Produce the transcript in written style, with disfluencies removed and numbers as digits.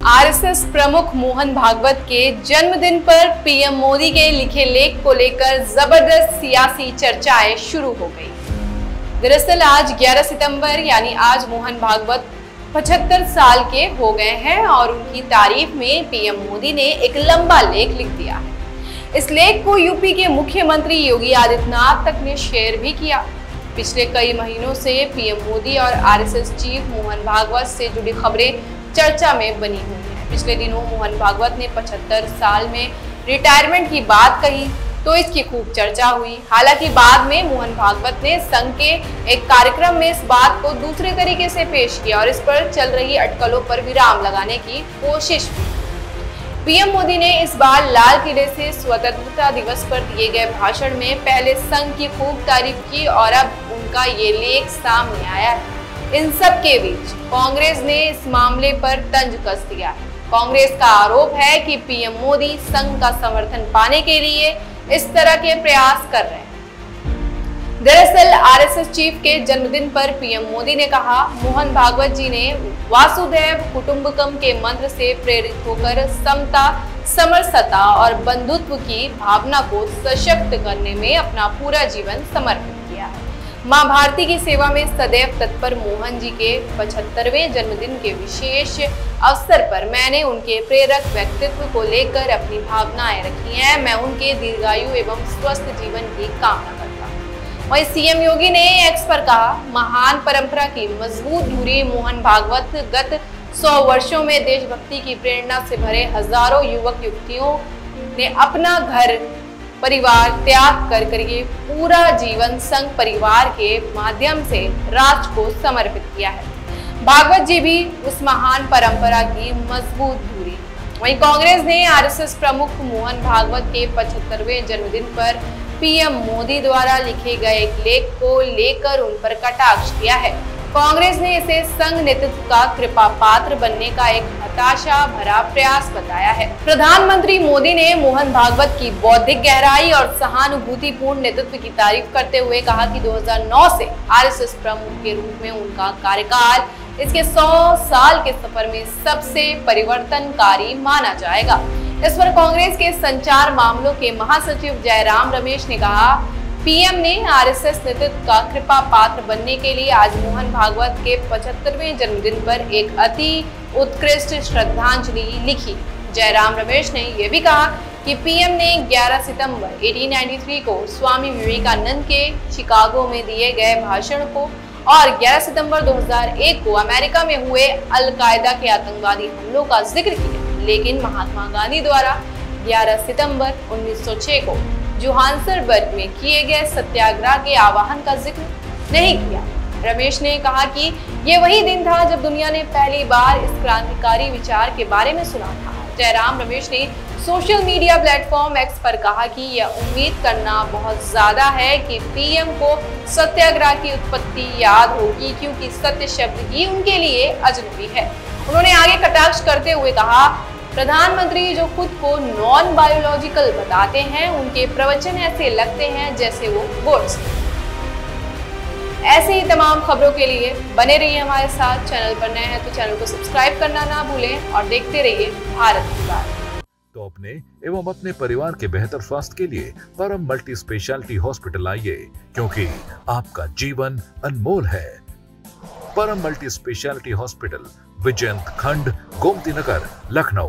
RSS प्रमुख मोहन भागवत के जन्मदिन पर पीएम मोदी के लिखे लेख को लेकर जबरदस्त सियासी चर्चाएं शुरू हो गई। दरअसल आज 11 सितंबर यानी आज मोहन भागवत 75 साल के हो गए हैं और उनकी तारीफ में पीएम मोदी ने एक लंबा लेख लिख दिया है। इस लेख को यूपी के मुख्यमंत्री योगी आदित्यनाथ तक ने शेयर भी किया। पिछले कई महीनों से पीएम मोदी और आरएसएस चीफ मोहन भागवत से जुड़ी खबरें चर्चा में बनी हुई है। पिछले दिनों मोहन भागवत ने 75 साल में रिटायरमेंट की बात कही तो इसकी खूब चर्चा हुई। हालांकि बाद में मोहन भागवत ने संघ के एक कार्यक्रम में इस बात को दूसरे तरीके से पेश किया और इस पर चल रही अटकलों पर विराम लगाने की कोशिश की। पीएम मोदी ने इस बार लाल किले से स्वतंत्रता दिवस पर दिए गए भाषण में पहले संघ की खूब तारीफ की और अब उनका ये लेख सामने आया है। इन सब के बीच कांग्रेस ने इस मामले पर तंज कस दिया है। कांग्रेस का आरोप है कि पीएम मोदी संघ का समर्थन पाने के लिए इस तरह के प्रयास कर रहे हैं। दरअसल आरएसएस चीफ के जन्मदिन पर पीएम मोदी ने कहा, मोहन भागवत जी ने वासुदैव कुटुंबकम के मंत्र से प्रेरित होकर समता, समरसता और बंधुत्व की भावना को सशक्त करने में अपना पूरा जीवन समर्पित किया है। मां भारती की सेवा में सदैव तत्पर मोहन जी के 75वें जन्मदिन के विशेष अवसर पर मैंने उनके प्रेरक व्यक्तित्व को लेकर अपनी भावनाएं रखी हैं। मैं उनके दीर्घायु एवं स्वस्थ जीवन की कामना करता हूं। वहीं सीएम योगी ने एक्स पर कहा, महान परंपरा की मजबूत धुरी मोहन भागवत गत 100 वर्षों में देशभक्ति की प्रेरणा से भरे हजारों युवक युवतियों ने अपना घर परिवार त्याग कर करके पूरा जीवन संघ परिवार के माध्यम से राष्ट्र को समर्पित किया है। भागवत जी भी उस महान परंपरा की मजबूत धुरी। वहीं कांग्रेस ने आरएसएस प्रमुख मोहन भागवत के 75वें जन्मदिन पर पीएम मोदी द्वारा लिखे गए एक लेख को लेकर उन पर कटाक्ष किया है। कांग्रेस ने इसे संघ नेतृत्व का कृपा पात्र बनने का एक हताशा भरा प्रयास बताया है। प्रधानमंत्री मोदी ने मोहन भागवत की बौद्धिक गहराई और सहानुभूतिपूर्ण नेतृत्व की तारीफ करते हुए कहा कि 2009 से आरएसएस प्रमुख के रूप में उनका कार्यकाल इसके 100 साल के सफर में सबसे परिवर्तनकारी माना जाएगा। इस पर कांग्रेस के संचार मामलों के महासचिव जयराम रमेश ने कहा, पीएम ने आरएसएस नेतृत्व का कृपा पात्र बनने के लिए आज मोहन भागवत के 75वें जन्मदिन पर एक अति उत्कृष्ट श्रद्धांजलि लिखी। जयराम रमेश ने यह भी कहा कि पीएम ने 11 सितंबर 1893 को स्वामी विवेकानंद के शिकागो में दिए गए भाषण को और 11 सितंबर 2001 को अमेरिका में हुए अल-कायदा के आतंकवादी हमलों का जिक्र किया, लेकिन महात्मा गांधी द्वारा 11 सितंबर 1906 को जोहान्सबर्ग में किए गए सत्याग्रह के आह्वान का जिक्र नहीं किया। रमेश ने कहा कि ये वही दिन था जब दुनिया ने पहली बार इस क्रांतिकारी विचार के बारे में सुना था। जयराम रमेश ने सोशल मीडिया प्लेटफॉर्म एक्स पर कहा कि यह उम्मीद करना बहुत ज्यादा है कि पीएम को सत्याग्रह की उत्पत्ति याद होगी, क्योंकि सत्य शब्द ही उनके लिए अजनबी है। उन्होंने आगे कटाक्ष करते हुए कहा, प्रधानमंत्री जो खुद को नॉन बायोलॉजिकल बताते हैं, उनके प्रवचन ऐसे लगते हैं जैसे वो गोड्स। ऐसे ही तमाम खबरों के लिए बने रहिए हमारे साथ। चैनल पर नए हैं तो चैनल को सब्सक्राइब करना ना भूलें और देखते रहिए भारत की बात। तो अपने एवं अपने परिवार के बेहतर स्वास्थ्य के लिए परम मल्टी स्पेशलिटी हॉस्पिटल आइए, क्योंकि आपका जीवन अनमोल है। परम मल्टी स्पेशलिटी हॉस्पिटल, विजयंत खंड, गोमती नगर, लखनऊ।